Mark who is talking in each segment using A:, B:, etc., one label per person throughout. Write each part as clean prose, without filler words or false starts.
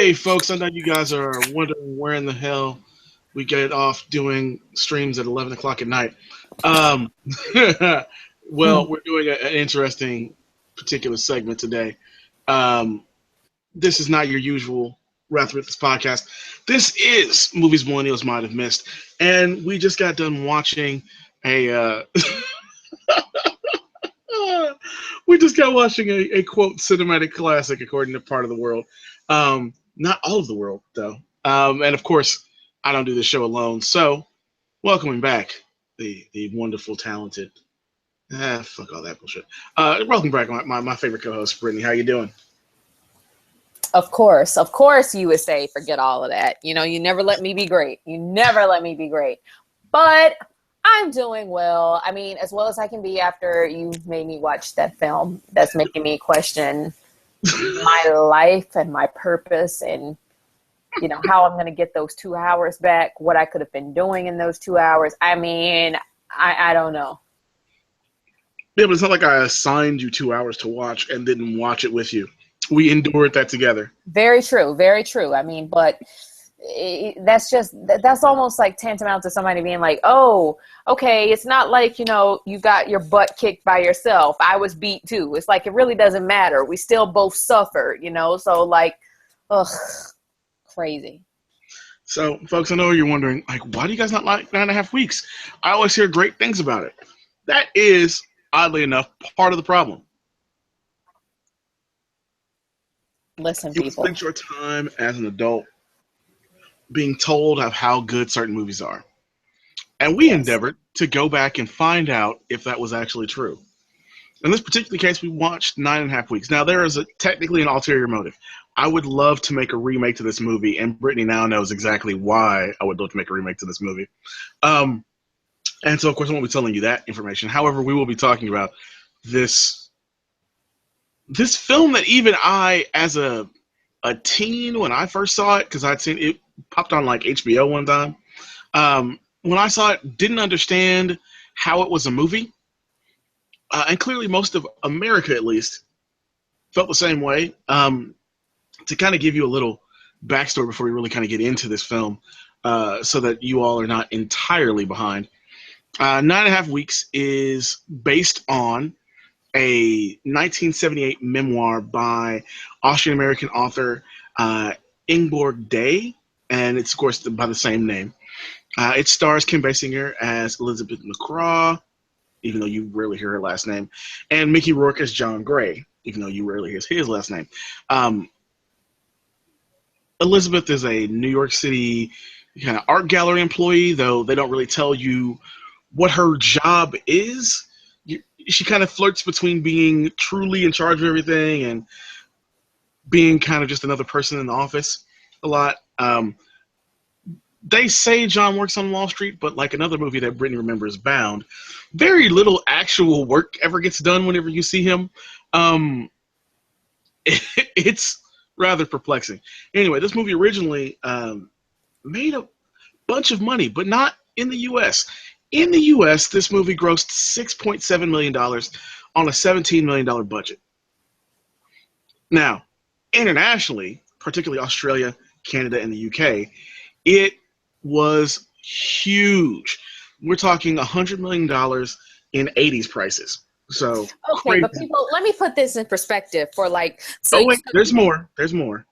A: Hey, folks, I know you guys are wondering where in the hell we get off doing streams at 11 o'clock at night. Um, well, we're doing an interesting particular segment today. Um, this is not your usual Ruthless podcast. This is Movies Millennials Might Have Missed. And we just got done watching a. We just got watching a quote cinematic classic, according to part of the world. Not all of the world, though. And of course, I don't do this show alone. So, welcoming back the wonderful, talented. Fuck all that bullshit. Welcome back, my favorite co-host, Brittany. How you doing?
B: Of course, you would say, forget all of that. You know, you never let me be great. You never let me be great. But I'm doing well. I mean, as well as I can be after you made me watch that film that's making me question my life and my purpose and, you know, how I'm going to get those 2 hours back, what I could have been doing in those 2 hours. I mean, I don't know.
A: Yeah, but it's not like I assigned you 2 hours to watch and didn't watch it with you. We endured that together.
B: Very true. Very true. I mean, but that's almost like tantamount to somebody being like, oh, okay, it's not like, you know, you got your butt kicked by yourself. I was beat too. It's like, it really doesn't matter. We still both suffered, you know? So like, ugh, crazy.
A: So, folks, I know you're wondering, like, why do you guys not like 9.5 weeks? I always hear great things about it. That is, oddly enough, part of the problem.
B: Listen,
A: you
B: people.
A: spend your time as an adult being told of how good certain movies are. And we endeavored to go back and find out if that was actually true. In this particular case, we watched 9.5 weeks. Now, there is technically an ulterior motive. I would love to make a remake to this movie, and Brittany now knows exactly why I would love to make a remake to this movie. And so, of course, I won't be telling you that information. However, we will be talking about this film that even I, as a teen, when I first saw it, because I'd seen it popped on like HBO one time. When I saw it, didn't understand how it was a movie. And clearly most of America, at least, felt the same way. To kind of give you a little backstory before we really kind of get into this film, so that you all are not entirely behind. 9.5 Weeks is based on a 1978 memoir by Austrian-American author Ingeborg Day, and it's, of course, by the same name. It stars Kim Basinger as Elizabeth McCraw, even though you rarely hear her last name, and Mickey Rourke as John Gray, even though you rarely hear his last name. Elizabeth is a New York City kind of art gallery employee, though they don't really tell you what her job is. She kind of flirts between being truly in charge of everything and being kind of just another person in the office a lot. They say John works on Wall Street, but like another movie that Brittany remembers, Bound, very little actual work ever gets done whenever you see him. It's rather perplexing. Anyway, this movie originally made a bunch of money, but not in the U.S. In the U.S., this movie grossed $6.7 million on a $17 million budget. Now, internationally, particularly Australia, Canada, and the UK, it was huge. We're talking $100 million in 80s prices. So
B: okay,
A: crazy.
B: But people, let me put this in perspective for like.
A: Oh wait, there's more. There's more.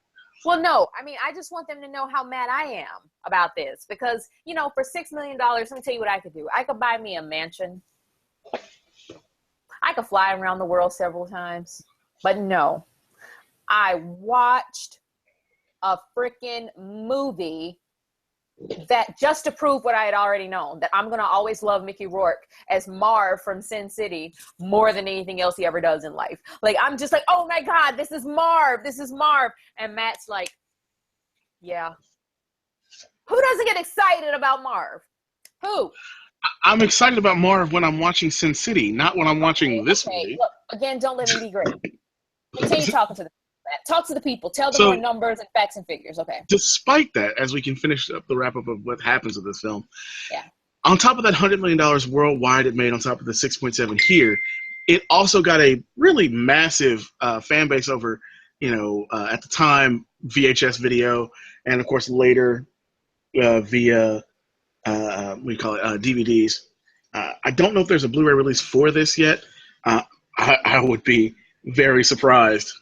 B: Well, no, I mean, I just want them to know how mad I am about this because, you know, for $6 million, let me tell you what I could do. I could buy me a mansion. I could fly around the world several times, but no. I watched a freaking movie that just to prove what I had already known, that I'm going to always love Mickey Rourke as Marv from Sin City more than anything else he ever does in life. Like, I'm just like, oh my God, this is Marv. This is Marv. And Matt's like, yeah. Who doesn't get excited about Marv? Who?
A: I'm excited about Marv when I'm watching Sin City, not when I'm watching this movie.
B: Look, again, don't let me be great. Continue talking to them. Talk to the people. Tell them more numbers and facts and figures. Okay.
A: Despite that, as we can finish up the wrap up of what happens with this film,
B: yeah.
A: On top of that $100 million worldwide it made, on top of the 6.7 here, it also got a really massive fan base over, at the time, VHS video, and of course later via what do you call it, DVDs. I don't know if there's a Blu-ray release for this yet. I would be very surprised.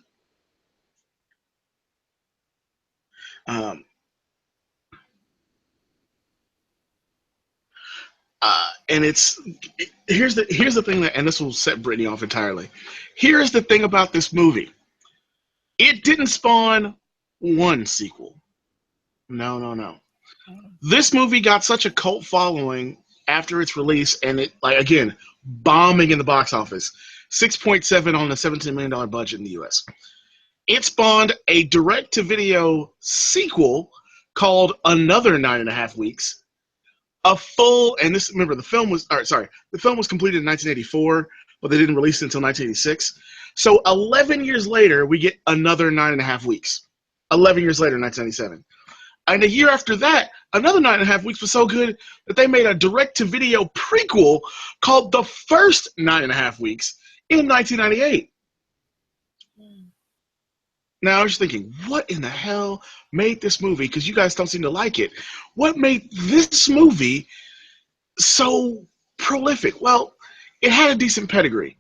A: Um, and here's the thing that, and this will set Brittany off entirely. Here's the thing about this movie: it didn't spawn one sequel. No, no, no. This movie got such a cult following after its release, and it, like, again, bombing in the box office, 6.7 on a $17 million budget in the U.S. It spawned a direct-to-video sequel called Another 9.5 Weeks. A full, and this, remember, the film was completed in 1984, but they didn't release it until 1986. So 11 years later, we get Another 9.5 Weeks. 11 years later, 1997. And a year after that, Another 9.5 Weeks was so good that they made a direct-to-video prequel called The First 9.5 Weeks in 1998. Now, I was thinking, what in the hell made this movie? Because you guys don't seem to like it. What made this movie so prolific? Well, it had a decent pedigree.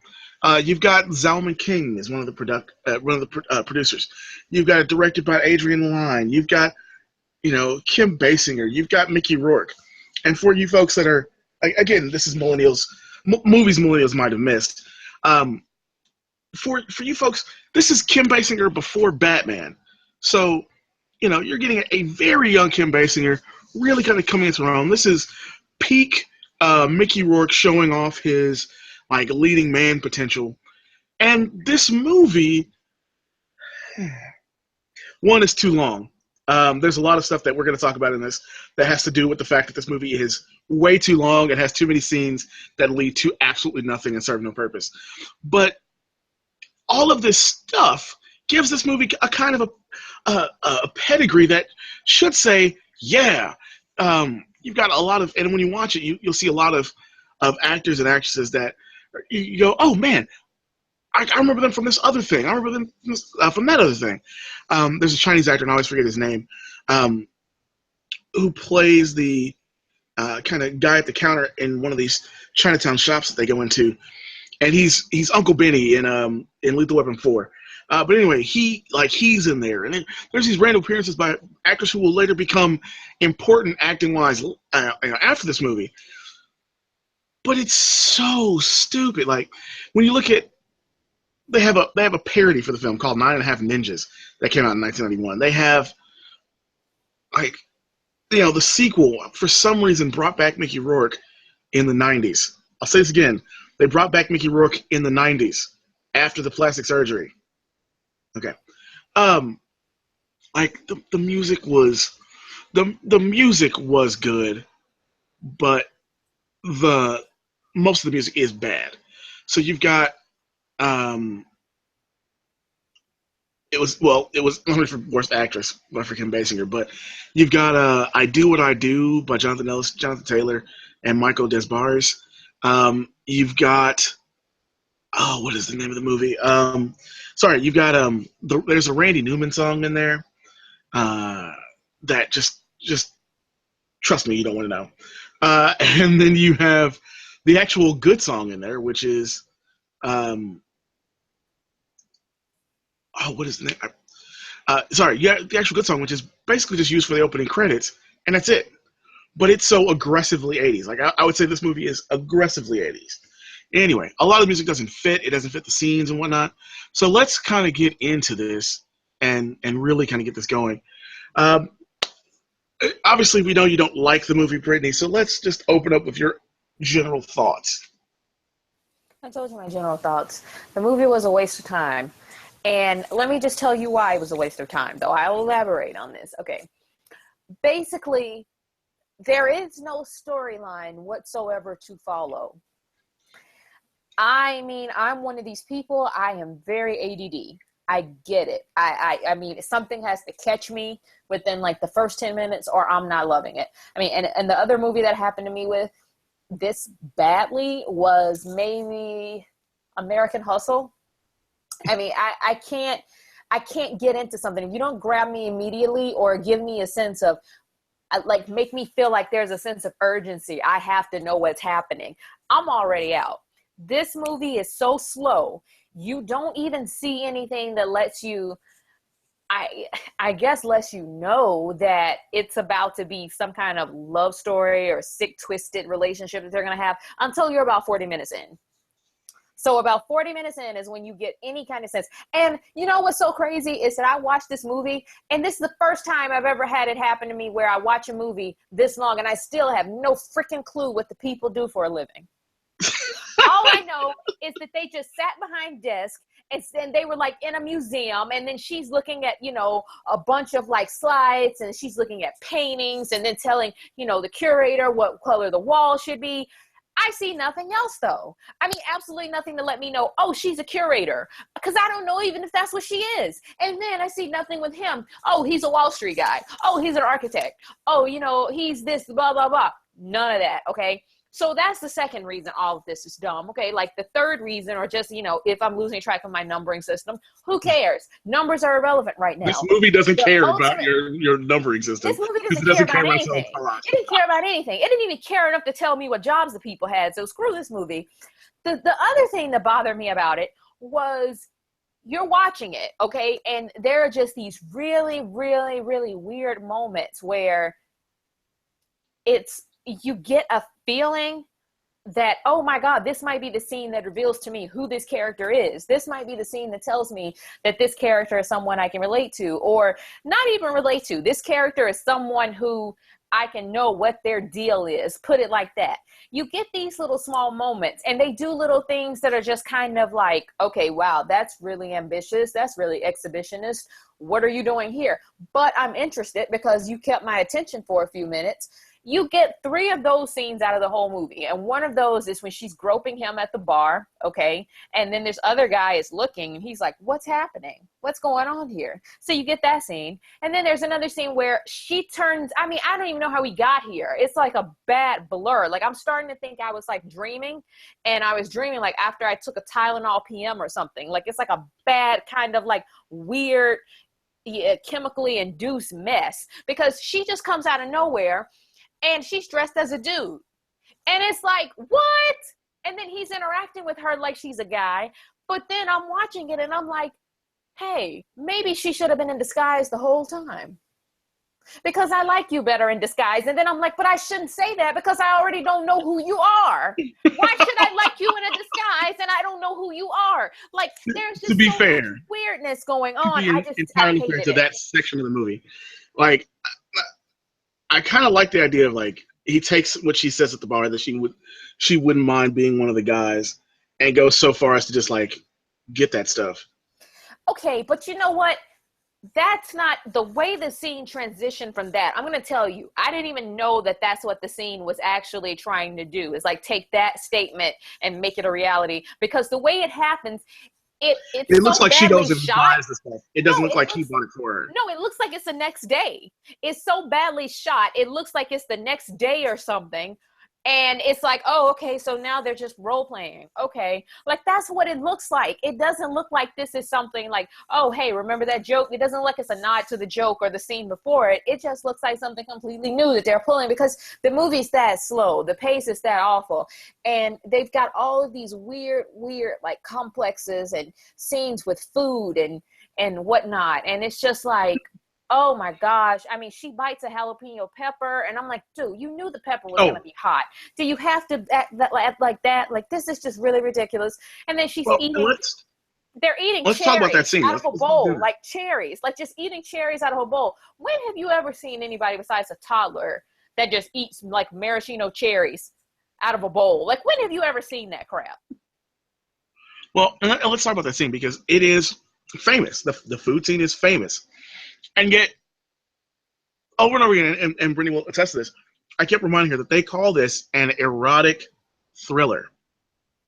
A: You've got Zalman King as one of the producers. You've got it directed by Adrian Lyne. You've got, Kim Basinger. You've got Mickey Rourke. And for you folks that are, again, this is Millennials, movies Millennials might have missed. For you folks, this is Kim Basinger before Batman. So, you're getting a very young Kim Basinger really kind of coming into her own. This is peak Mickey Rourke showing off his, leading man potential. And this movie, one, is too long. There's a lot of stuff that we're going to talk about in this that has to do with the fact that this movie is way too long. It has too many scenes that lead to absolutely nothing and serve no purpose. But all of this stuff gives this movie a kind of a pedigree that should say, yeah, you've got a lot of, and when you watch it, you'll see a lot of actors and actresses that you go, oh man, I remember them from this other thing. I remember them from that other thing. There's a Chinese actor, and I always forget his name, who plays the kind of guy at the counter in one of these Chinatown shops that they go into. And he's Uncle Benny in Lethal Weapon 4. But anyway, he's in there. And then there's these random appearances by actors who will later become important acting-wise after this movie. But it's so stupid. Like, when you look at, they have a parody for the film called 9.5 Ninjas that came out in 1991. They have, the sequel, for some reason, brought back Mickey Rourke in the 90s. I'll say this again. They brought back Mickey Rourke in the 90s after the plastic surgery. Okay. The music was the music was good, but most of the music is bad. So you've got it was only for worst actress by for Kim Basinger, but you've got I Do What I Do by Jonathan Taylor and Michael Desbarres. You've got, what is the name of the movie? You've got there's a Randy Newman song in there that just trust me, you don't want to know. And then you have the actual good song in there, which is what is the name? The actual good song, which is basically just used for the opening credits, and that's it. But it's so aggressively 80s. I would say this movie is aggressively 80s. Anyway, a lot of music doesn't fit. It doesn't fit the scenes and whatnot. So let's kind of get into this and really kind of get this going. Obviously, we know you don't like the movie, Brittany, so let's just open up with your general thoughts.
B: I told you my general thoughts. The movie was a waste of time. And let me just tell you why it was a waste of time, though. I'll elaborate on this. Okay. Basically, there is no storyline whatsoever to follow. I mean, I'm one of these people. I am very ADD. I get it. I mean, something has to catch me within the first 10 minutes or I'm not loving it. I mean, and the other movie that happened to me with this badly was maybe American Hustle. I mean, I can't, I can't get into something. If you don't grab me immediately or give me a sense of, like, make me feel like there's a sense of urgency, I have to know what's happening, I'm already out. This movie is so slow. You don't even see anything that lets you, I guess, lets you know that it's about to be some kind of love story or sick, twisted relationship that they're going to have until you're about 40 minutes in. So about 40 minutes in is when you get any kind of sense. And you know what's so crazy is that I watched this movie, and this is the first time I've ever had it happen to me where I watch a movie this long and I still have no freaking clue what the people do for a living. All I know is that they just sat behind desks, and then they were like in a museum, and then she's looking at, you know, a bunch of like slides, and she's looking at paintings, and then telling, you know, the curator what color the wall should be. I see nothing else though. I mean, absolutely nothing to let me know, oh, she's a curator, because I don't know even if that's what she is. And then I see nothing with him. Oh, he's a Wall Street guy. Oh, he's an architect. Oh, you know, he's this, blah, blah, blah. None of that, okay? So that's the second reason all of this is dumb, okay? Like the third reason, or just, you know, if I'm losing track of my numbering system, who cares? Numbers are irrelevant right now.
A: This movie doesn't care about your numbering system.
B: This movie doesn't care about anything. It didn't care about anything. It didn't even care enough to tell me what jobs the people had, so screw this movie. The other thing that bothered me about it was, you're watching it, okay? And there are just these really, really, really weird moments where you get a feeling that, oh my God, this might be the scene that reveals to me who this character is. This might be the scene that tells me that this character is someone I can relate to, or not even relate to. This character is someone who I can know what their deal is. Put it like that. You get these little small moments, and they do little things that are just kind of like, okay, wow, that's really ambitious. That's really exhibitionist. What are you doing here? But I'm interested because you kept my attention for a few minutes. You get 3 of those scenes out of the whole movie. And one of those is when she's groping him at the bar, okay? And then this other guy is looking, and he's like, what's happening? What's going on here? So you get that scene. And then there's another scene where she turns, I mean, I don't even know how we got here. It's like a bad blur. Like, I'm starting to think I was like dreaming, and I was dreaming like after I took a Tylenol PM or something. Like, it's like a bad kind of like weird, chemically induced mess, because she just comes out of nowhere and she's dressed as a dude. And it's like, what? And then he's interacting with her like she's a guy. But then I'm watching it and I'm like, hey, maybe she should have been in disguise the whole time, because I like you better in disguise. And then I'm like, but I shouldn't say that because I already don't know who you are. Why should I like you in a disguise and I don't know who you are? Like, there's just
A: to be fair,
B: much weirdness going on.
A: To be entirely fair to that section of the movie, like, I kind of like the idea of, like, he takes what she says at the bar, that she wouldn't mind being one of the guys, and goes so far as to just like get that stuff.
B: Okay, but you know what? That's not the way the scene transitioned from that. I'm going to tell you, I didn't even know that that's what the scene was actually trying to do, is like take that statement and make it a reality. Because the way it happens, it
A: looks
B: so
A: like she goes and
B: shot.
A: buys the stuff. It doesn't look like he bought it for her.
B: No, it looks like it's the next day. It's so badly shot. It looks like it's the next day or something. And it's like, oh, okay, so now they're just role playing. Okay. Like, that's what it looks like. It doesn't look like this is something like, oh, hey, remember that joke? It doesn't look like it's a nod to the joke or the scene before it. It just looks like something completely new that they're pulling, because the movie's that slow. The pace is that awful. And they've got all of these weird, like, complexes and scenes with food and whatnot. And it's just like, oh my gosh. I mean, she bites a jalapeno pepper and I'm like, dude, you knew the pepper was going to be hot. Do you have to act like that? Like, this is just really ridiculous. And then she's eating. They're eating
A: let's
B: cherries
A: talk about that scene.
B: out of a bowl, like cherries, like just eating cherries out of a bowl. When have you ever seen anybody besides a toddler that just eats like maraschino cherries out of a bowl? Like, when have you ever seen that crap?
A: Well, and let's talk about that scene, because it is famous. The food scene is famous. And yet, over and over again, and Brittany will attest to this, I kept reminding her that they call this an erotic thriller.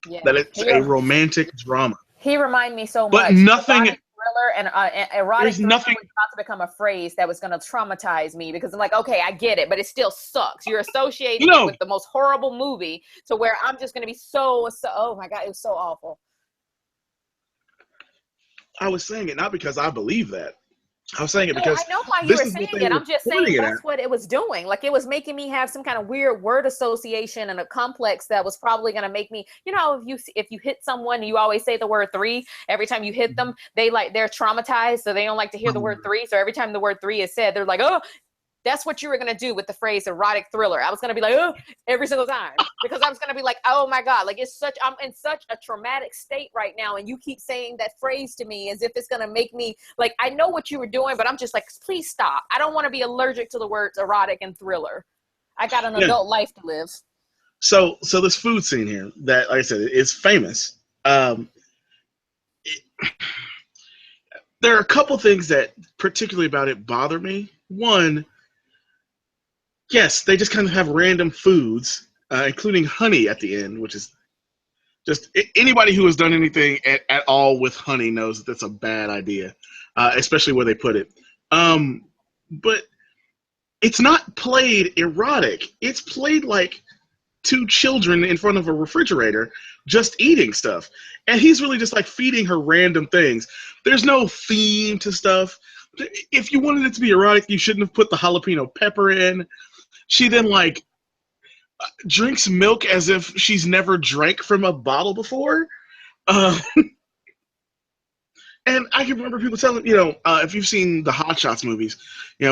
A: Yeah. That it's a romantic drama.
B: He reminded me so much.
A: But nothing...
B: Erotic thriller and erotic thriller was about to become a phrase that was going to traumatize me, because I'm like, okay, I get it, but it still sucks. You're associating it with the most horrible movie, to where I'm just going to be so, oh my God, it was so awful.
A: I was saying it not because I believe that. I was saying it
B: No, I
A: because
B: know why you
A: this
B: were
A: is what
B: saying
A: they
B: it.
A: were
B: I'm just saying
A: pointing it at.
B: that's what it was doing. Like it was making me have some kind of weird word association and a complex that was probably going to make me, if you hit someone, you always say the word three. Every time you hit them, they're traumatized, so they don't like to hear the word three. So every time the word three is said, they're like, oh, that's what you were going to do with the phrase erotic thriller. I was going to be like, oh, every single time, because I was going to be like, oh my God, like I'm in such a traumatic state right now. And you keep saying that phrase to me as if it's going to make me like, I know what you were doing, but I'm just like, please stop. I don't want to be allergic to the words erotic and thriller. I got an adult life to live.
A: So this food scene here that, like I said, is famous. There are a couple things that particularly about it bother me. One, yes, they just kind of have random foods, including honey at the end, which is just anybody who has done anything at all with honey knows that that's a bad idea, especially where they put it. But it's not played erotic. It's played like two children in front of a refrigerator just eating stuff. And he's really just like feeding her random things. There's no theme to stuff. If you wanted it to be erotic, you shouldn't have put the jalapeno pepper in. She then like drinks milk as if she's never drank from a bottle before. Uh, and I can remember people telling, if you've seen the Hot Shots movies,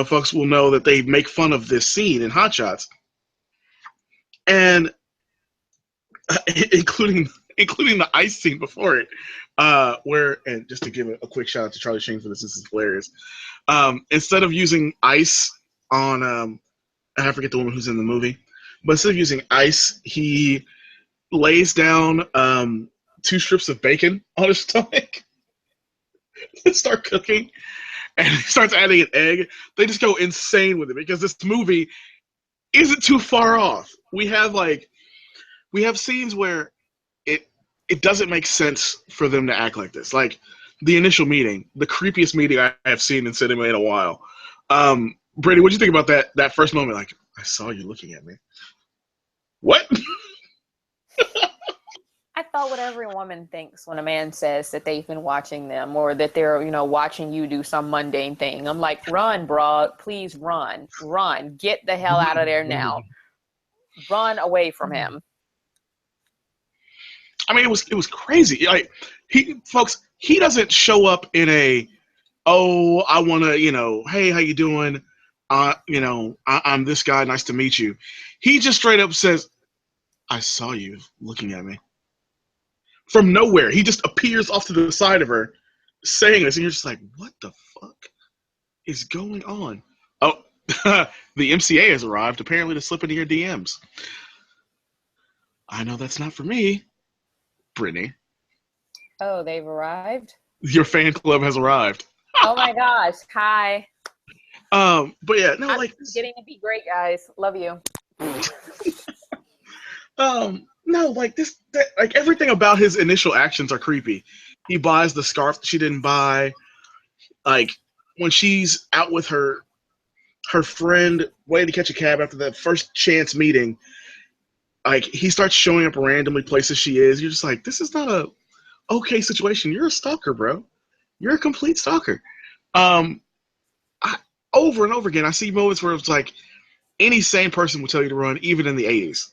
A: folks will know that they make fun of this scene in Hot Shots. And including the ice scene before it, where, and just to give a quick shout out to Charlie Sheen for this is hilarious. Instead of using ice on, I forget the woman who's in the movie, but instead of using ice, he lays down 2 strips of bacon on his stomach and start cooking, and he starts adding an egg. They just go insane with it because this movie isn't too far off. We have scenes where it doesn't make sense for them to act like this. Like the initial meeting, the creepiest meeting I have seen in cinema in a while. Brady, what do you think about that first moment? Like, I saw you looking at me. What?
B: I thought what every woman thinks when a man says that they've been watching them or that they're, watching you do some mundane thing. I'm like, run, bro. Please run. Run. Get the hell out of there now. Run away from him.
A: I mean, it was crazy. Like he doesn't show up in a, oh, I want to, hey, how you doing? I'm this guy. Nice to meet you. He just straight up says, I saw you looking at me. From nowhere, he just appears off to the side of her saying this, and you're just like, what the fuck is going on? Oh, the MCA has arrived, apparently to slip into your DMs. I know that's not for me, Brittany.
B: Oh, they've arrived?
A: Your fan club has arrived.
B: Oh my gosh. Hi.
A: But yeah, no,
B: I'm getting to be great, guys. Love you.
A: No, like like everything about his initial actions are creepy. He buys the scarf that she didn't buy. Like when she's out with her friend waiting to catch a cab after the first chance meeting, like he starts showing up randomly places she is. You're just like, this is not a okay situation. You're a stalker, bro. You're a complete stalker. Over and over again, I see moments where it's like any sane person would tell you to run, even in the 80s.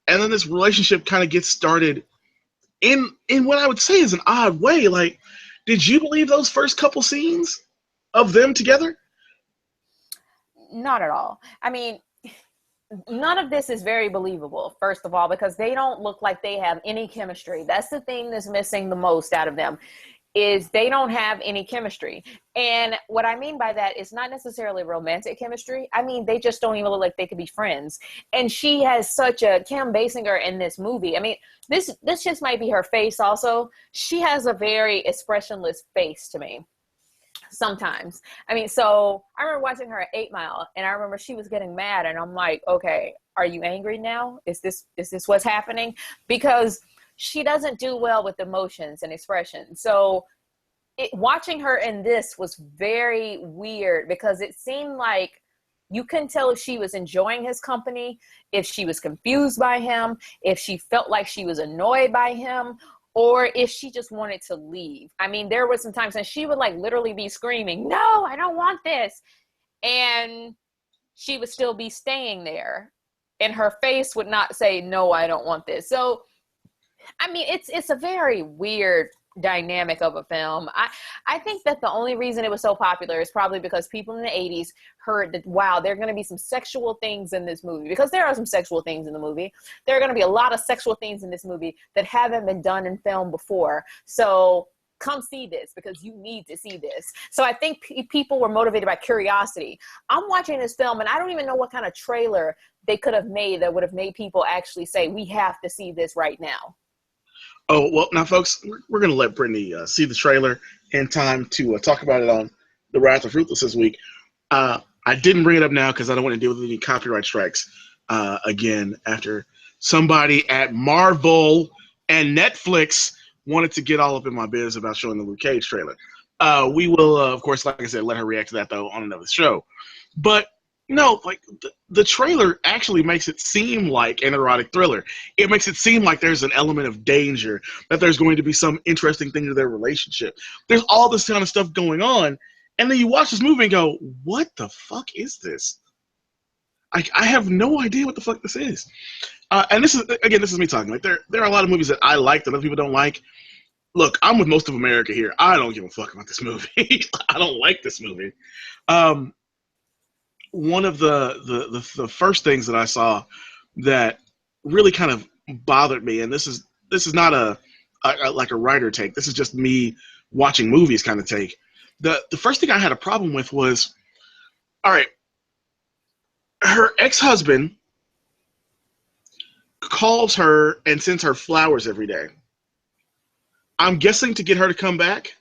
A: And then this relationship kind of gets started in what I would say is an odd way. Like, did you believe those first couple scenes of them together?
B: Not at all. I mean, none of this is very believable, first of all, because they don't look like they have any chemistry. That's the thing that's missing the most out of them, is they don't have any chemistry. And what I mean by that is not necessarily romantic chemistry. I mean, they just don't even look like they could be friends. And she has such a Kim Basinger in this movie. I mean, this just might be her face also. She has a very expressionless face to me sometimes. I mean, so I remember watching her at 8 Mile, and I remember she was getting mad, and I'm like, okay, are you angry now? Is this what's happening? Because she doesn't do well with emotions and expression. So watching her in this was very weird because it seemed like you couldn't tell if she was enjoying his company, if she was confused by him, if she felt like she was annoyed by him, or if she just wanted to leave. I mean, there were some times when she would like literally be screaming, "No, I don't want this." And she would still be staying there. And her face would not say, "No, I don't want this." So, I mean, it's a very weird dynamic of a film. I think that the only reason it was so popular is probably because people in the 80s heard that, wow, there are going to be some sexual things in this movie, because there are some sexual things in the movie. There are going to be a lot of sexual things in this movie that haven't been done in film before. So come see this because you need to see this. So I think people were motivated by curiosity. I'm watching this film and I don't even know what kind of trailer they could have made that would have made people actually say, we have to see this right now.
A: Oh, well, now, folks, we're going to let Brittany see the trailer in time to talk about it on the Wrath of Ruthless this week. I didn't bring it up now because I don't want to deal with any copyright strikes again after somebody at Marvel and Netflix wanted to get all up in my biz about showing the Luke Cage trailer. We will, of course, like I said, let her react to that, though, on another show. But no, like the trailer actually makes it seem like an erotic thriller. It makes it seem like there's an element of danger, that there's going to be some interesting thing to their relationship. There's all this kind of stuff going on, and then you watch this movie and go, what the fuck is this? I have no idea what the fuck this is. And this is me talking. Like there are a lot of movies that I like that other people don't like. Look, I'm with most of America here. I don't give a fuck about this movie. I don't like this movie. One of the first things that I saw that really kind of bothered me, and this is not a like a writer take. This is just me watching movies kind of take. The first thing I had a problem with was, all right, her ex-husband calls her and sends her flowers every day. I'm guessing to get her to come back,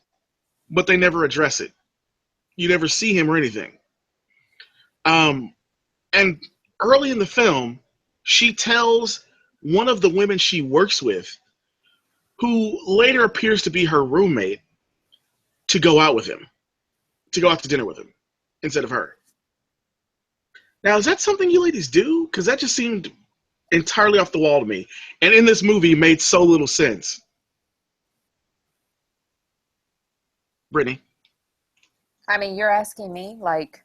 A: but they never address it. You never see him or anything. And early in the film, she tells one of the women she works with, who later appears to be her roommate, to go out with him, to go out to dinner with him instead of her. Now, is that something you ladies do? Because that just seemed entirely off the wall to me. And in this movie, made so little sense. Brittany?
B: I mean, you're asking me, like,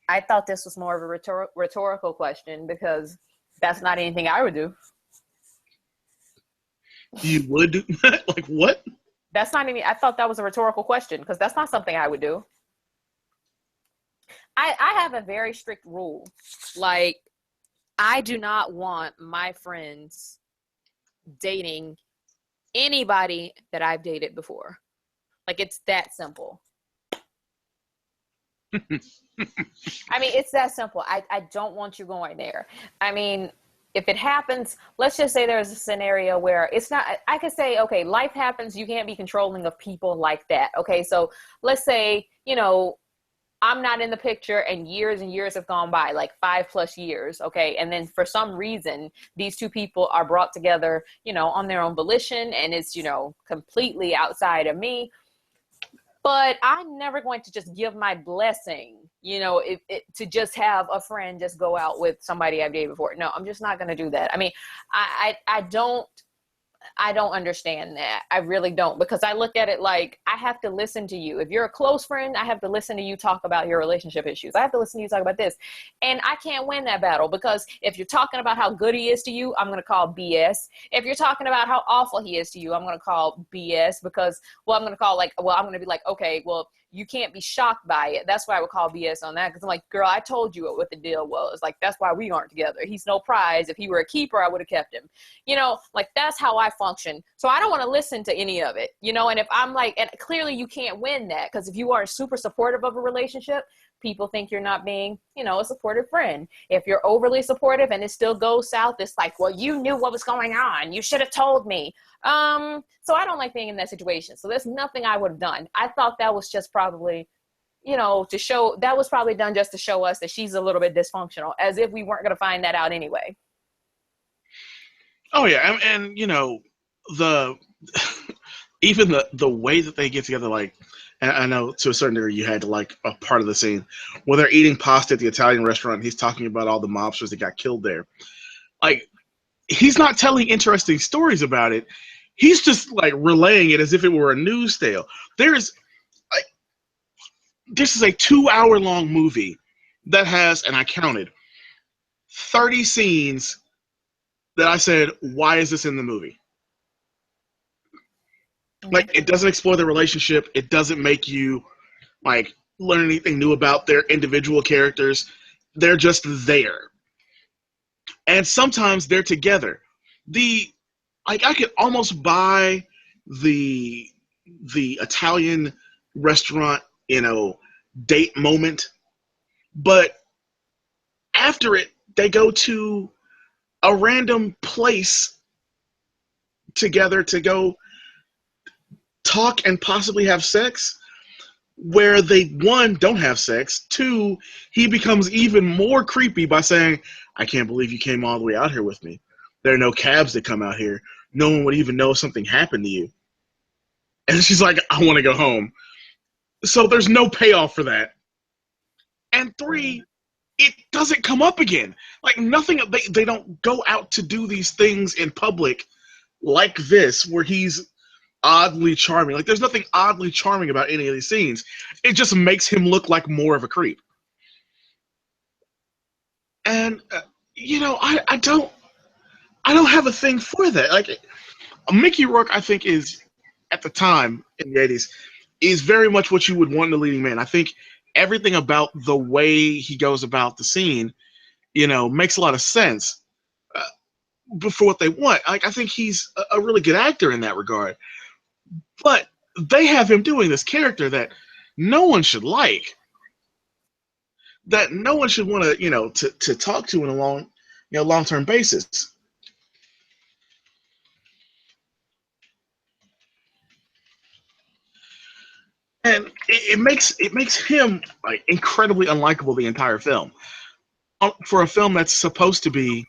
B: I thought this was more of a rhetorical question because that's not anything I would do.
A: You would do? Like, what?
B: That's not any. I thought that was a rhetorical question because that's not something I would do. I have a very strict rule. Like, I do not want my friends dating anybody that I've dated before. Like, it's that simple. I mean, it's that simple. I don't want you going there. I mean, if it happens, let's just say there's a scenario where it's not, I could say, okay, life happens. You can't be controlling of people like that. Okay. So let's say, you know, I'm not in the picture and years have gone by, like 5+ years. Okay. And then for some reason, these two people are brought together, you know, on their own volition, and it's, you know, completely outside of me. But I'm never going to just give my blessing, you know, to just have a friend just go out with somebody I've dated before. No, I'm just not going to do that. I mean, I don't understand that. I really don't, because I look at it like I have to listen to you. If you're a close friend, I have to listen to you talk about your relationship issues. I have to listen to you talk about this. And I can't win that battle, because if you're talking about how good he is to you, I'm going to call BS. If you're talking about how awful he is to you, I'm going to call BS, because, well, I'm going to call I'm going to be like, okay, well, you can't be shocked by it. That's why I would call BS on that. Because I'm like, girl, I told you what the deal was. Like, that's why we aren't together. He's no prize. If he were a keeper, I would have kept him. You know, like, that's how I function. So I don't want to listen to any of it, you know? And if I'm like, and clearly you can't win that, because if you are super supportive of a relationship, people think you're not being, you know, a supportive friend. If you're overly supportive and it still goes south, it's like, well, you knew what was going on. You should have told me. So I don't like being in that situation. So there's nothing I would have done. I thought that was just probably, you know, to show, that was probably done just to show us that she's a little bit dysfunctional, as if we weren't going to find that out anyway.
A: Oh yeah. And you know, even the way that they get together, like, and I know to a certain degree you had to like a part of the scene where they're eating pasta at the Italian restaurant. He's talking about all the mobsters that got killed there. Like, he's not telling interesting stories about it. He's just like relaying it as if it were a news tale. There's like, this is a 2 hour long movie that has, and I counted 30 scenes that I said, why is this in the movie? Like, it doesn't explore the relationship. It doesn't make you like learn anything new about their individual characters. They're just there. And sometimes they're together. The like I could almost buy the Italian restaurant, date moment, but after it, they go to a random place together to go talk and possibly have sex, where they, one, don't have sex, two, he becomes even more creepy by saying, I can't believe you came all the way out here with me. There are no cabs that come out here. No one would even know if something happened to you. And she's like, I want to go home. So there's no payoff for that. And three, it doesn't come up again. Like nothing, they don't go out to do these things in public like this, where he's oddly charming. Like there's nothing oddly charming about any of these scenes. It just makes him look like more of a creep. And I don't have a thing for that. Like Mickey Rourke, I think, is at the time in the 80s is very much what you would want in a leading man. I think everything about the way he goes about the scene, makes a lot of sense for what they want. Like I think he's a really good actor in that regard. But they have him doing this character that no one should like, that no one should want to talk to in a long-term basis. And it makes him like incredibly unlikable the entire film. For a film that's supposed to be,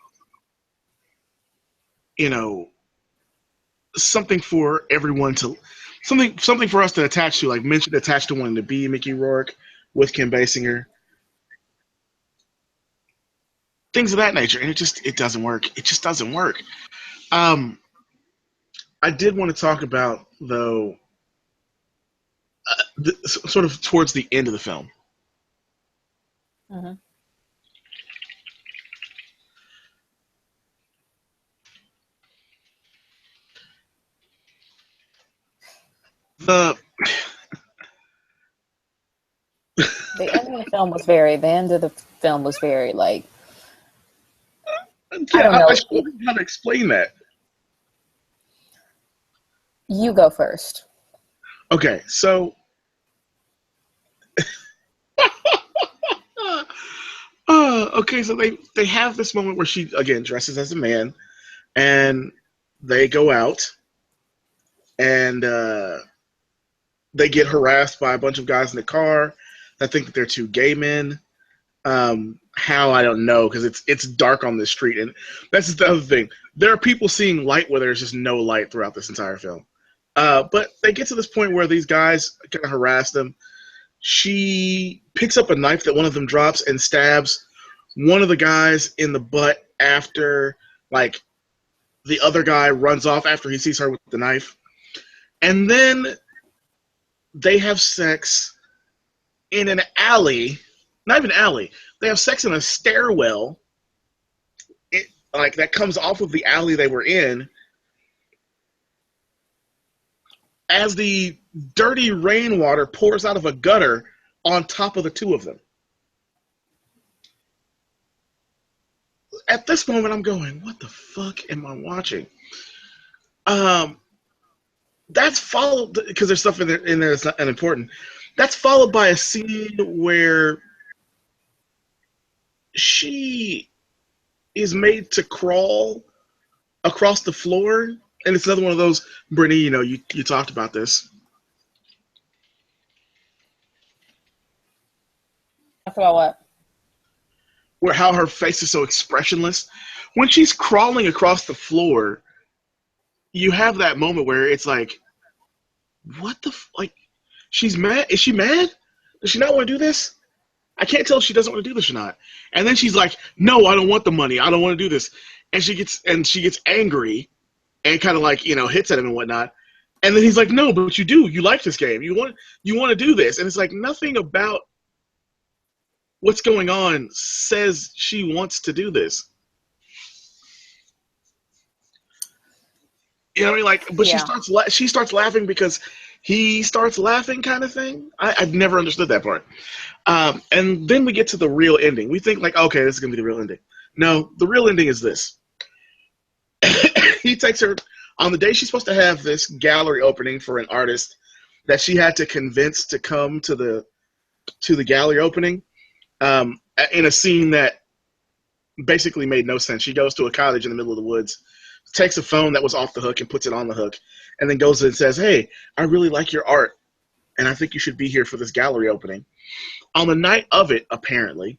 A: something for everyone to, something for us to attach to, like mentioned, attached to wanting to be Mickey Rourke with Kim Basinger, things of that nature, and it doesn't work. It just doesn't work. I did want to talk about though, sort of towards the end of the film.
B: Mm-hmm.
A: The
B: end of the film was very like,
A: I don't know. I don't know how to explain that.
B: You go first.
A: Okay, so so they have this moment where she again dresses as a man, and they go out, and they get harassed by a bunch of guys in the car that think that they're two gay men. How, I don't know, because it's dark on the street, and that's the other thing. There are people seeing light where there's just no light throughout this entire film. But they get to this point where these guys kind of harass them. She picks up a knife that one of them drops and stabs one of the guys in the butt after, like, the other guy runs off after he sees her with the knife. And then they have sex in an alley. Not even alley. They have sex in a stairwell, that comes off of the alley they were in, as the dirty rainwater pours out of a gutter on top of the two of them. At this moment, I'm going, what the fuck am I watching? That's followed, because there's stuff in there that's not unimportant. That's followed by a scene where she is made to crawl across the floor, and it's another one of those, Brittany, you talked about this.
B: I forgot what.
A: Where how her face is so expressionless. When she's crawling across the floor, you have that moment where it's like, what the she's mad? Is she mad? Does she not want to do this? I can't tell if she doesn't want to do this or not. And then she's like, no, I don't want the money. I don't want to do this. And she gets angry, and kind of like, hits at him and whatnot. And then he's like, no, but you do. You like this game. You want to do this. And it's like nothing about what's going on says she wants to do this. You know what I mean? Like, but
B: Yeah.
A: she starts laughing because he starts laughing, kind of thing. I've never understood that part. And then we get to the real ending. We think like, okay, this is gonna be the real ending. No, the real ending is this. He takes her on the day she's supposed to have this gallery opening for an artist that she had to convince to come to the gallery opening. In a scene that basically made no sense. She goes to a cottage in the middle of the woods, takes a phone that was off the hook and puts it on the hook, and then goes and says, hey, I really like your art, and I think you should be here for this gallery opening. On the night of it, apparently,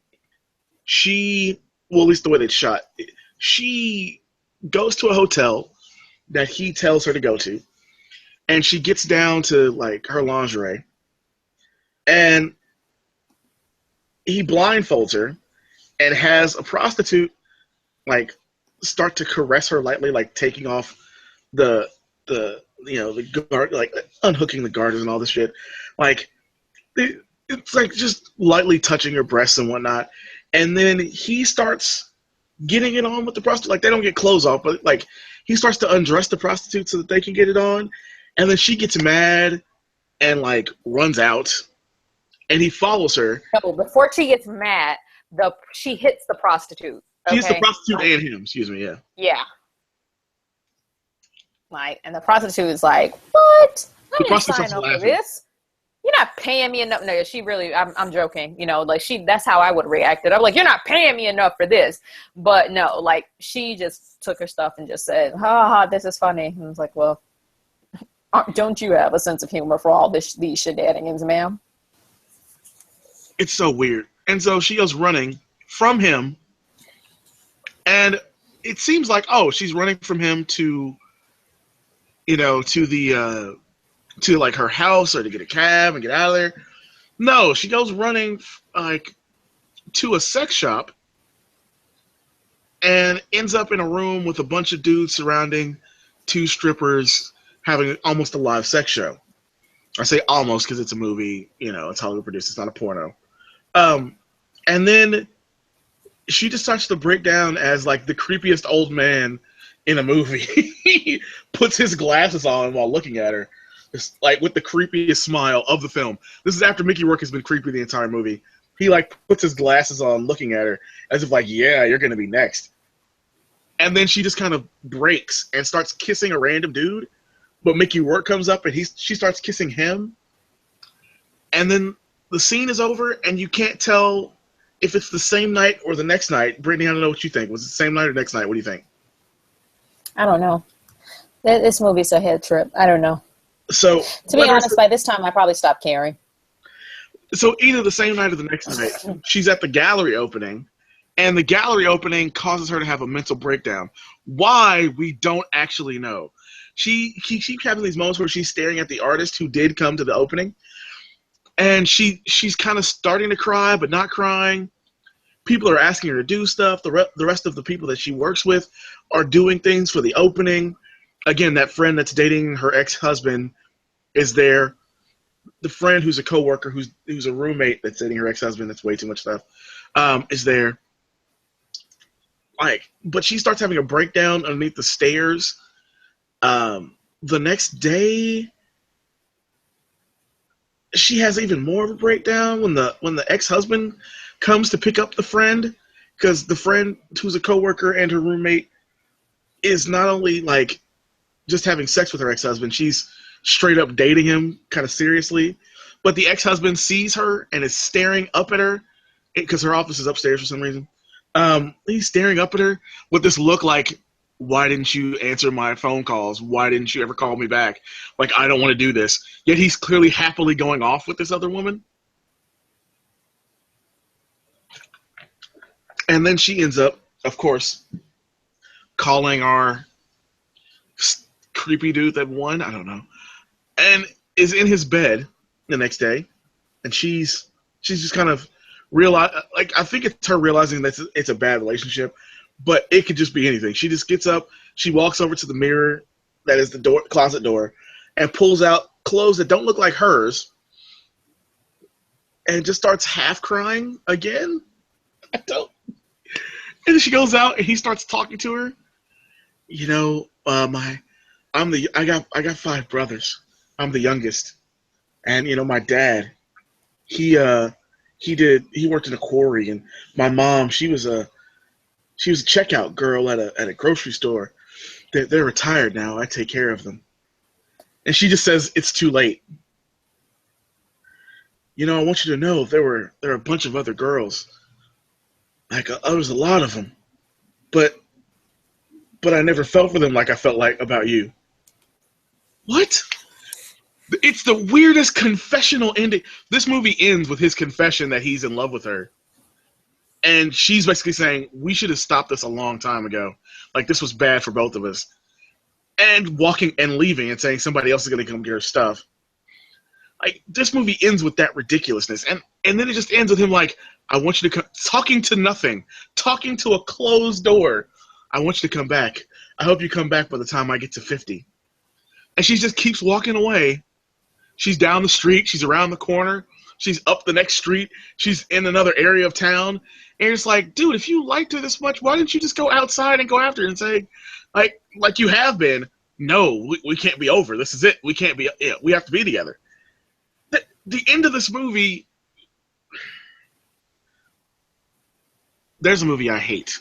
A: at least the way it's shot, she goes to a hotel that he tells her to go to, and she gets down to like her lingerie, and he blindfolds her and has a prostitute like start to caress her lightly, like taking off the guard, like unhooking the garters and all this shit. Like it's like just lightly touching her breasts and whatnot. And then he starts getting it on with the prostitute. Like they don't get clothes off, but like he starts to undress the prostitute so that they can get it on. And then she gets mad and like runs out. And he follows her.
B: No, before she gets mad, she hits the prostitute.
A: She hits the prostitute and him. Excuse me. Yeah.
B: Yeah. Like, and the prostitute is like, "What? I didn't sign up for this. You're not paying me enough." No, she really. I'm joking. Like that's how I would have reacted. I'm like, "You're not paying me enough for this." But no, like she just took her stuff and just said, "Ha ha, this is funny." And I was like, "Well, don't you have a sense of humor for all these shenanigans, ma'am?"
A: It's so weird. And so she goes running from him, and it seems like, she's running from him to like her house or to get a cab and get out of there. No, she goes running like to a sex shop and ends up in a room with a bunch of dudes surrounding two strippers having almost a live sex show. I say almost because it's a movie, it's Hollywood produced, it's not a porno. And then she just starts to break down as like the creepiest old man in a movie. He puts his glasses on while looking at her, just like with the creepiest smile of the film. This is after Mickey Rourke has been creepy the entire movie. He like puts his glasses on looking at her as if like, yeah, you're going to be next. And then she just kind of breaks and starts kissing a random dude. But Mickey Rourke comes up and she starts kissing him. And then the scene is over and you can't tell if it's the same night or the next night. Brittany, I don't know what you think. Was it the same night or next night? What do you think?
B: I don't know. This movie's a head trip. I don't know.
A: So,
B: to be honest, by this time I probably stopped caring.
A: So either the same night or the next night, she's at the gallery opening, and the gallery opening causes her to have a mental breakdown. Why, we don't actually know. She keeps having these moments where she's staring at the artist who did come to the opening, and she's kind of starting to cry but not crying. People are asking her to do stuff. The rest of the people that she works with are doing things for the opening. Again, that friend that's dating her ex-husband is there. The friend who's a coworker, who's a roommate that's dating her ex-husband, that's way too much stuff, is there. But she starts having a breakdown underneath the stairs. The next day, she has even more of a breakdown when the ex-husband comes to pick up the friend, because the friend who's a coworker and her roommate is not only like just having sex with her ex-husband, she's straight up dating him kind of seriously. But the ex-husband sees her and is staring up at her because her office is upstairs for some reason. He's staring up at her with this look like, why didn't you answer my phone calls? Why didn't you ever call me back? Like, I don't want to do this. Yet he's clearly happily going off with this other woman. And then she ends up, of course, calling our creepy dude that won, I don't know, and is in his bed the next day, and she's just kind of I think it's her realizing that it's a bad relationship, but it could just be anything. She just gets up, she walks over to the mirror, that is the door, closet door, and pulls out clothes that don't look like hers, and just starts half crying again. I don't. And then she goes out and he starts talking to her. I got 5 brothers. I'm the youngest, and my dad, he worked in a quarry, and my mom, she was a checkout girl at a grocery store. They're retired now. I take care of them. And she just says it's too late. I want you to know there were a bunch of other girls. Like there was a lot of them, but I never felt for them like I felt like about you. What? It's the weirdest confessional ending. This movie ends with his confession that he's in love with her. And she's basically saying, we should have stopped this a long time ago. Like, this was bad for both of us. And walking and leaving and saying somebody else is going to come get her stuff. Like, this movie ends with that ridiculousness. And then it just ends with him like, I want you to come, talking to nothing, talking to a closed door. I want you to come back. I hope you come back by the time I get to 50. And she just keeps walking away. She's down the street. She's around the corner. She's up the next street. She's in another area of town. And it's like, dude, if you liked her this much, why didn't you just go outside and go after her and say, like you have been, no, we can't be over. This is it. We can't be, we have to be together. The end of this movie, there's a movie I hate.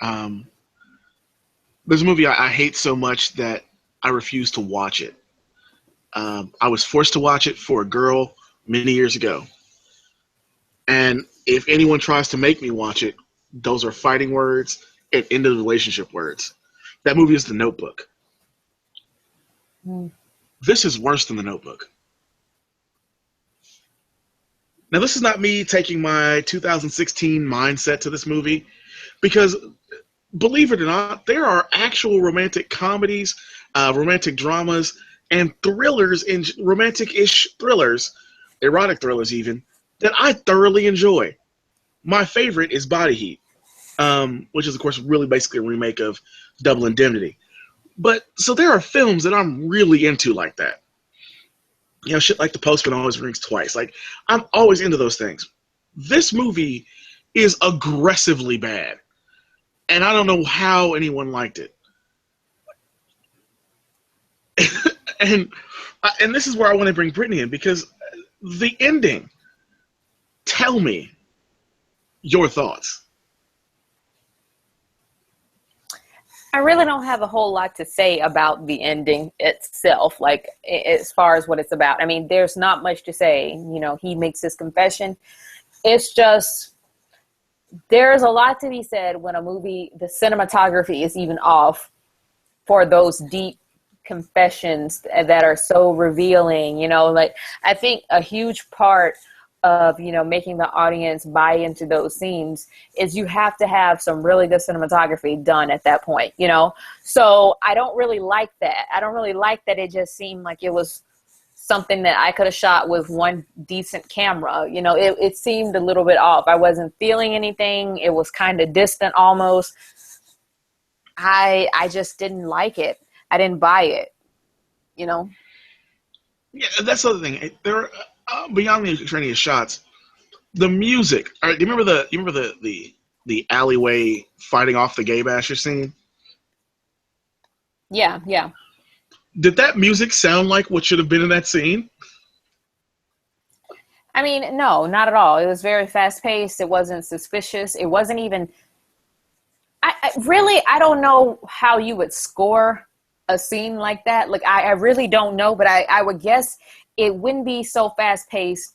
A: There's a movie I hate so much that I refuse to watch it. I was forced to watch it for a girl many years ago. And if anyone tries to make me watch it, those are fighting words and end of the relationship words. That movie is The Notebook. This is worse than The Notebook. Now, this is not me taking my 2016 mindset to this movie, because believe it or not, there are actual romantic comedies, romantic dramas, and thrillers, and romantic-ish thrillers, erotic thrillers even, that I thoroughly enjoy. My favorite is Body Heat, which is, of course, really basically a remake of Double Indemnity. But, so there are films that I'm really into like that. Shit like The Postman Always Rings Twice. Like, I'm always into those things. This movie is aggressively bad. And I don't know how anyone liked it. And this is where I want to bring Brittany in, because the ending, tell me your thoughts.
B: I really don't have a whole lot to say about the ending itself, like as far as what it's about. I mean, there's not much to say. He makes his confession. It's just, there's a lot to be said when a movie, the cinematography is even off for those deep confessions that are so revealing. Like, I think a huge part of making the audience buy into those scenes is you have to have some really good cinematography done at that point. So I don't really like that. I don't really like that it just seemed like it was something that I could have shot with one decent camera. It seemed a little bit off. I wasn't feeling anything. It was kind of distant almost. I just didn't like it. I didn't buy it. Yeah,
A: that's the other thing. There, beyond the extraneous shots, the music. All right, do you remember the alleyway fighting off the gay basher scene?
B: Yeah.
A: Did that music sound like what should have been in that scene?
B: I mean, no, not at all. It was very fast paced. It wasn't suspicious. It wasn't even. I don't know how you would score a scene like that. Like, I really don't know, but I would guess it wouldn't be so fast paced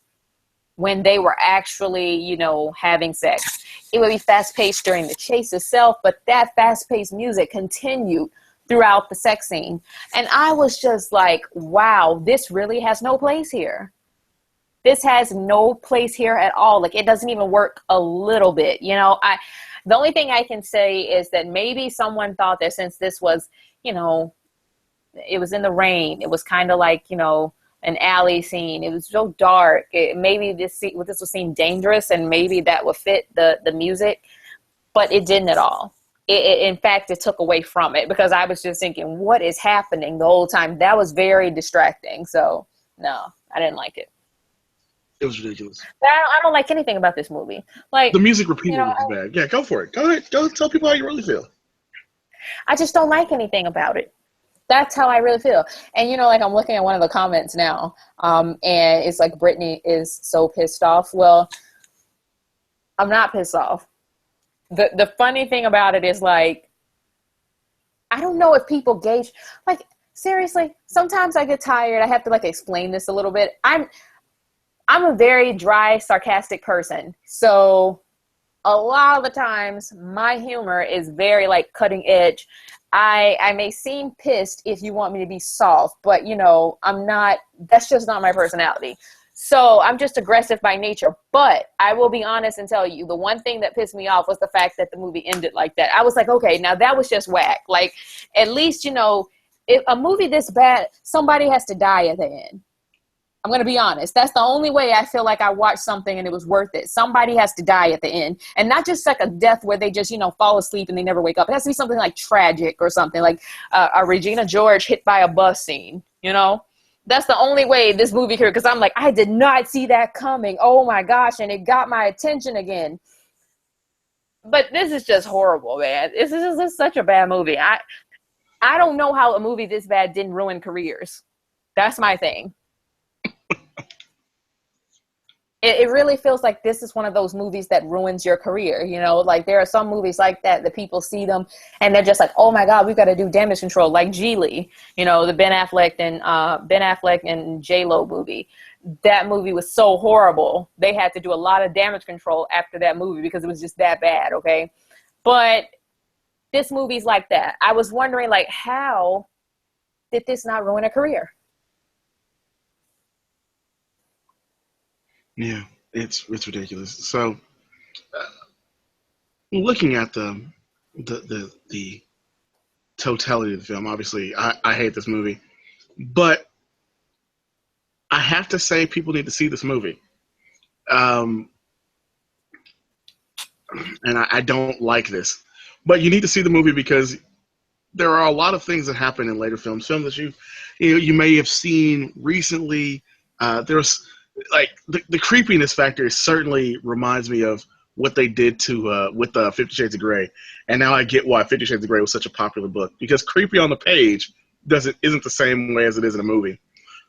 B: when they were actually, having sex. It would be fast paced during the chase itself, but that fast paced music continued throughout the sex scene. And I was just like, wow, this really has no place here. This has no place here at all. Like, it doesn't even work a little bit. The only thing I can say is that maybe someone thought that since this was, it was in the rain, it was kind of like, an alley scene. It was so dark. Maybe this would seem dangerous, and maybe that would fit the music, but it didn't at all. in fact, it took away from it because I was just thinking, what is happening the whole time? That was very distracting. So no, I didn't like it.
A: It was ridiculous.
B: But I don't like anything about this movie. Like,
A: The music repeated
B: you know,
A: was bad. Yeah, go for it. Go ahead. Go tell people how you really feel.
B: I just don't like anything about it. That's how I really feel. And, you know, like I'm looking at one of the comments now, and it's like Brittany is so pissed off. Well, I'm not pissed off. The funny thing about it is, like, I don't know if people gauge, like, seriously, sometimes I get tired. I have to, like, explain this a little bit. I'm a very dry, sarcastic person. So a lot of the times my humor is very, like, cutting edge. I may seem pissed if you want me to be soft, but, you know, I'm not, that's just not my personality. So I'm just aggressive by nature. But I will be honest and tell you, the one thing that pissed me off was the fact that the movie ended like that. I was like, okay, now that was just whack. Like, at least, you know, if a movie this bad, somebody has to die at the end. I'm going to be honest. That's the only way I feel like I watched something and it was worth it. Somebody has to die at the end. And not just like a death where they just, you know, fall asleep and they never wake up. It has to be something like tragic or something like a Regina George hit by a bus scene, you know? That's the only way this movie could, because I'm like, I did not see that coming. Oh my gosh. And it got my attention again. But this is just horrible, man. This is such a bad movie. I don't know how a movie this bad didn't ruin careers. That's my thing. It really feels like this is one of those movies that ruins your career. You know, like there are some movies like that people see them and they're just like, oh my God, we've got to do Damage Control, like Geely, you know, the Ben Affleck and J-Lo movie. That movie was so horrible. They had to do a lot of damage control after that movie because it was just that bad. Okay. But this movie's like that. I was wondering, like, how did this not ruin a career?
A: Yeah, it's ridiculous. So, looking at the totality of the film, obviously, I hate this movie, but I have to say people need to see this movie. And I don't like this, but you need to see the movie because there are a lot of things that happen in later films that you may have seen recently. There's like the creepiness factor certainly reminds me of what they did to with 50 Shades of Grey, and now I get why 50 Shades of Grey was such a popular book, because creepy on the page isn't the same way as it is in a movie.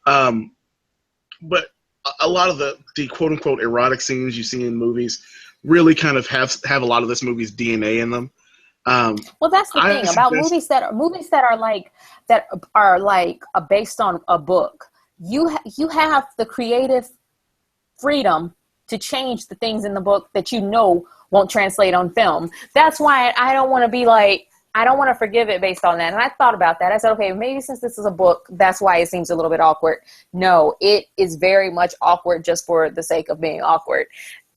A: But a lot of the quote unquote erotic scenes you see in movies really kind of have a lot of this movie's DNA in them.
B: Well, that's the thing about movies that are based on a book. You have the creative freedom to change the things in the book that you know won't translate on film. That's why I don't want to be like, I don't want to forgive it based on that. And I thought about that. I said, okay, maybe since this is a book, that's why it seems a little bit awkward. No, it is very much awkward just for the sake of being awkward.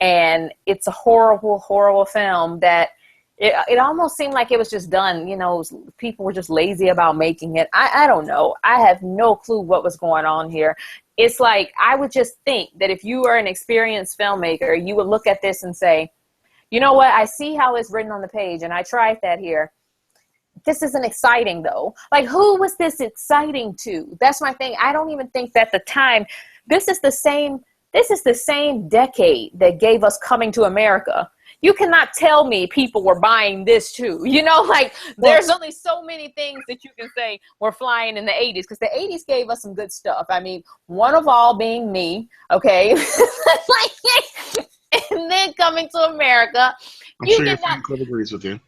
B: And it's a horrible, horrible film that it almost seemed like it was just done. You know, people were just lazy about making it. I don't know. I have no clue what was going on here. It's like, I would just think that if you are an experienced filmmaker, you would look at this and say, you know what? I see how it's written on the page and I tried that here. This isn't exciting though. Like, who was this exciting to? That's my thing. I don't even think that the time, this is the same decade that gave us Coming to America. You cannot tell me people were buying this too. You know, like, there's only so many things that you can say were flying in the 80s, because the 80s gave us some good stuff. I mean, one of all being Me, okay? And then Coming to America.
A: I'm sure your fan club agrees with you.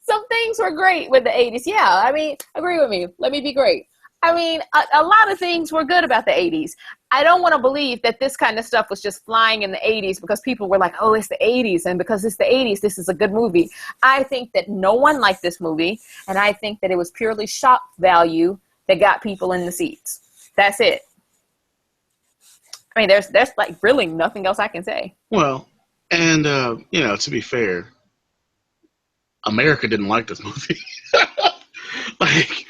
B: Some things were great with the 80s. Yeah, I mean, agree with me. Let me be great. I mean, a lot of things were good about the 80s. I don't want to believe that this kind of stuff was just flying in the 80s because people were like, oh, it's the 80s. And because it's the 80s, this is a good movie. I think that no one liked this movie. And I think that it was purely shock value that got people in the seats. That's it. I mean, there's like really nothing else I can say.
A: Well, and, you know, to be fair, America didn't like this movie. Like,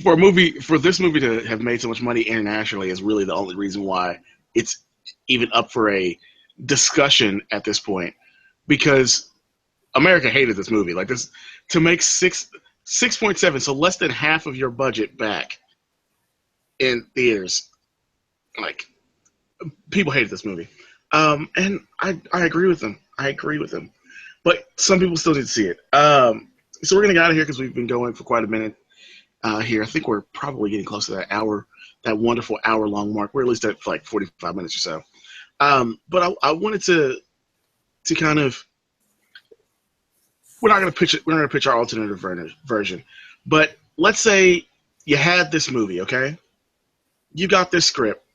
A: for this movie to have made so much money internationally is really the only reason why it's even up for a discussion at this point. Because America hated this movie. Like this to make 6.7, so less than half of your budget back in theaters. Like people hated this movie, and I agree with them. I agree with them, but some people still need to see it. So we're gonna get out of here because we've been going for quite a minute here. I think we're probably getting close to that hour, that wonderful hour-long mark. We're at least at like 45 minutes or so. But I wanted to kind of, we're not gonna pitch it. We're not gonna pitch our alternative version, but let's say you had this movie, okay? You got this script.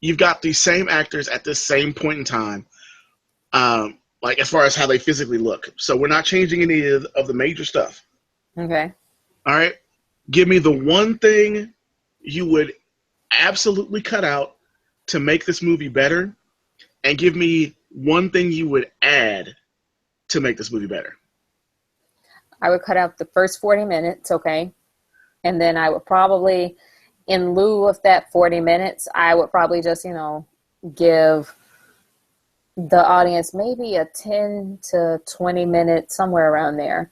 A: You've got these same actors at this same point in time, like as far as how they physically look. So we're not changing any of the major stuff.
B: Okay.
A: All right. Give me the one thing you would absolutely cut out to make this movie better, and give me one thing you would add to make this movie better.
B: I would cut out the first 40 minutes, okay? And then I would probably, in lieu of that 40 minutes, I would probably just, give the audience maybe a 10 to 20 minutes, somewhere around there.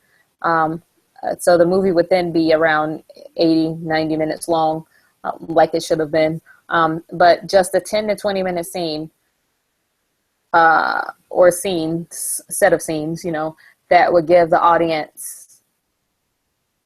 B: So the movie would then be around 80, 90 minutes long, like it should have been. But just a 10 to 20 minute scene, or set of scenes, that would give the audience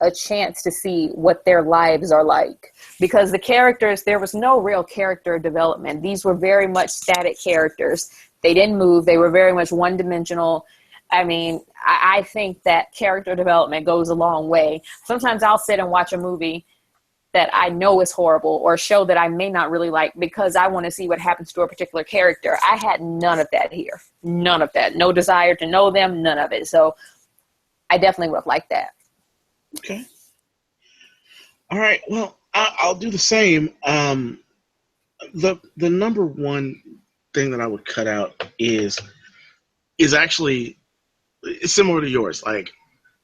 B: a chance to see what their lives are like. Because the characters, there was no real character development. These were very much static characters. They didn't move. They were very much one-dimensional. I mean, I think that character development goes a long way. Sometimes I'll sit and watch a movie that I know is horrible, or a show that I may not really like, because I want to see what happens to a particular character. I had none of that here. None of that. No desire to know them. None of it. So I definitely would have liked that.
A: Okay. All right. Well, I'll do the same. The number one thing that I would cut out is actually similar to yours. Like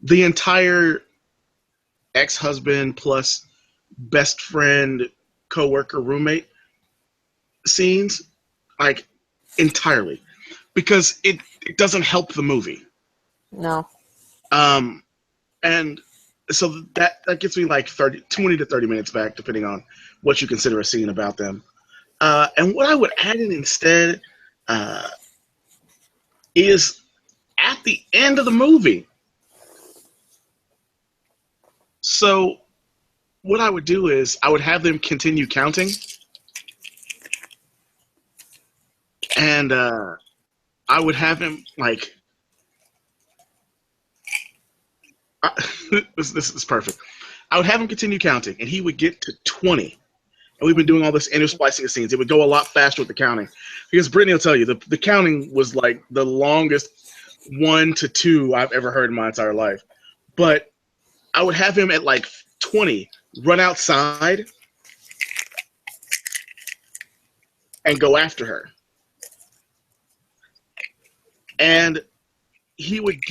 A: the entire ex-husband plus best friend, coworker, roommate scenes, like entirely, because it doesn't help the movie.
B: No.
A: And so that gets me like 20 to 30 minutes back, depending on what you consider a scene about them. And what I would add in instead is at the end of the movie. So what I would do is I would have them continue counting, and I would have him like this is perfect. I would have him continue counting, and he would get to 20. And we've been doing all this intersplicing of scenes. It would go a lot faster with the counting, because Brittany will tell you the counting was like the longest 1 to 2 I've ever heard in my entire life. But I would have him at like 20 run outside and go after her, and he would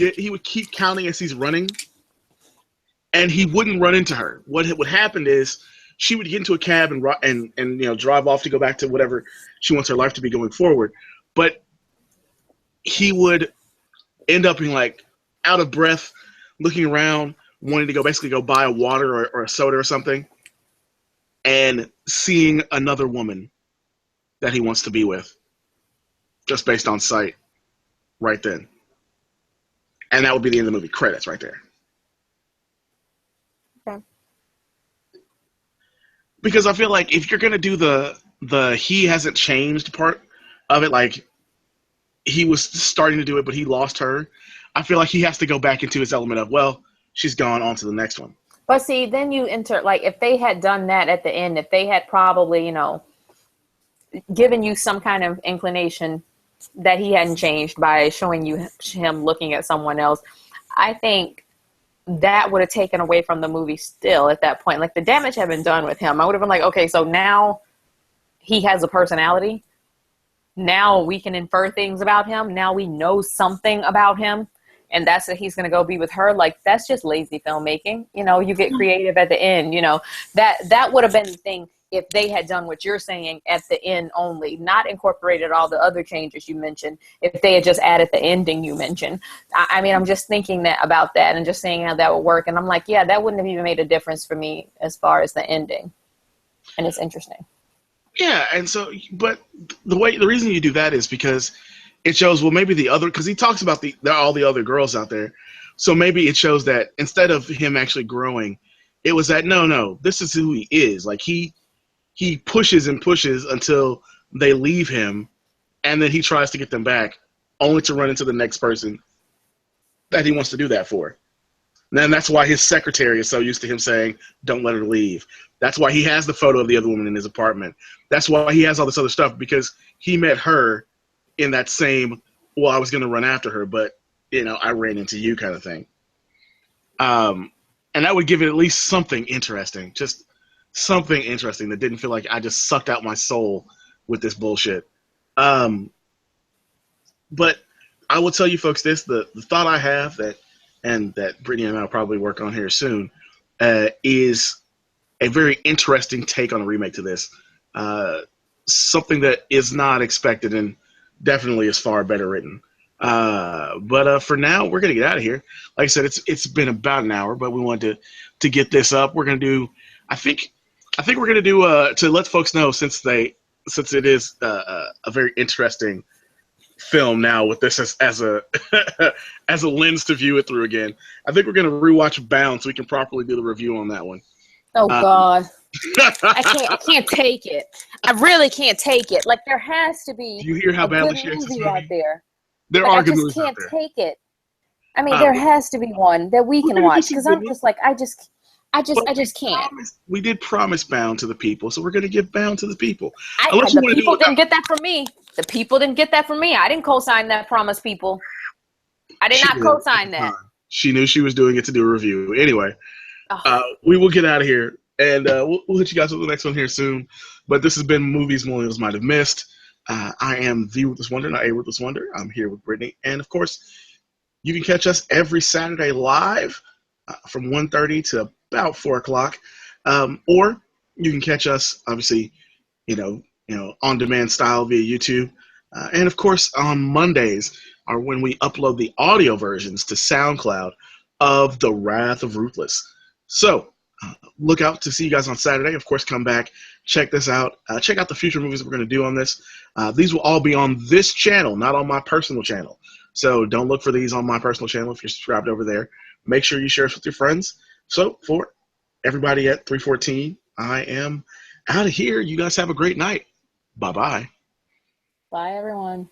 A: keep counting as he's running, and he wouldn't run into her. What would happen is she would get into a cab and drive off to go back to whatever she wants her life to be going forward. But he would end up being like out of breath, looking around, wanting to basically go buy a water or a soda or something, and seeing another woman that he wants to be with, just based on sight, right then. And that would be the end of the movie. Credits right there.
B: Okay.
A: Because I feel like if you're gonna do the he hasn't changed part of it, like he was starting to do it but he lost her, I feel like he has to go back into his element of, well, she's gone on to the next one.
B: But see, then you enter, like, if they had done that at the end, if they had probably, given you some kind of inclination that he hadn't changed by showing you him looking at someone else, I think that would have taken away from the movie still at that point. Like, the damage had been done with him. I would have been like, okay, so now he has a personality. Now we can infer things about him. Now we know something about him. And that's that he's going to go be with her. Like, that's just lazy filmmaking. You get creative at the end. That would have been the thing. if they had done what you're saying at the end only, not incorporated all the other changes you mentioned, if they had just added the ending you mentioned. I mean, I'm just thinking that about that and just saying how that would work. And I'm like, yeah, that wouldn't have even made a difference for me as far as the ending. And it's interesting.
A: Yeah, and so, but the reason you do that is because it shows, well, maybe the other, because he talks about all the other girls out there. So maybe it shows that instead of him actually growing, it was that, no, this is who he is. Like, he pushes and pushes until they leave him, and then he tries to get them back, only to run into the next person that he wants to do that for. And that's why his secretary is so used to him saying, don't let her leave. That's why he has the photo of the other woman in his apartment. That's why he has all this other stuff, because he met her in that same, well, I was going to run after her, but, I ran into you kind of thing. And that would give it at least something interesting, just something interesting that didn't feel like I just sucked out my soul with this bullshit. But I will tell you folks this, the thought I have that Brittany and I will probably work on here soon, is a very interesting take on a remake to this. Something that is not expected and definitely is far better written. But for now, we're going to get out of here. Like I said, it's been about an hour, but we wanted to get this up. We're going to do, I think we're going to do, to let folks know, since it is a very interesting film now with this as a as a lens to view it through again. I think we're going to rewatch Bound so we can properly do the review on that one.
B: Oh God. I can't take it. I really can't take it. Like, there has to be
A: Do you hear how
B: a
A: badly
B: good
A: she hates this
B: movie
A: movie?
B: out there.
A: There
B: Like,
A: are
B: I
A: good
B: just
A: movies out
B: can't
A: there.
B: take it. I mean, there has to be one that we can watch, because I'm just like, I just can't.
A: We did promise Bound to the people, so we're going to give Bound to the people.
B: The people didn't get that from me. The people didn't get that from me. I didn't co-sign that promise, people. I did not co-sign that.
A: She knew she was doing it to do a review. Anyway, we will get out of here, and we'll hit you guys with the next one here soon. But this has been Movies Millennials Might Have Missed. I am the Ruthless Wonder, not a Ruthless Wonder. I'm here with Brittany, and of course, you can catch us every Saturday live from 1:30 to about 4 o'clock, or you can catch us obviously, on demand style via YouTube, and of course on Mondays are when we upload the audio versions to SoundCloud of The Wrath of Ruthless. So look out to see you guys on Saturday. Of course, come back, check this out. Check out the future movies we're going to do on this. These will all be on this channel, not on my personal channel. So don't look for these on my personal channel if you're subscribed over there. Make sure you share us with your friends. So for everybody at 314, I am out of here. You guys have a great night. Bye-bye.
B: Bye, everyone.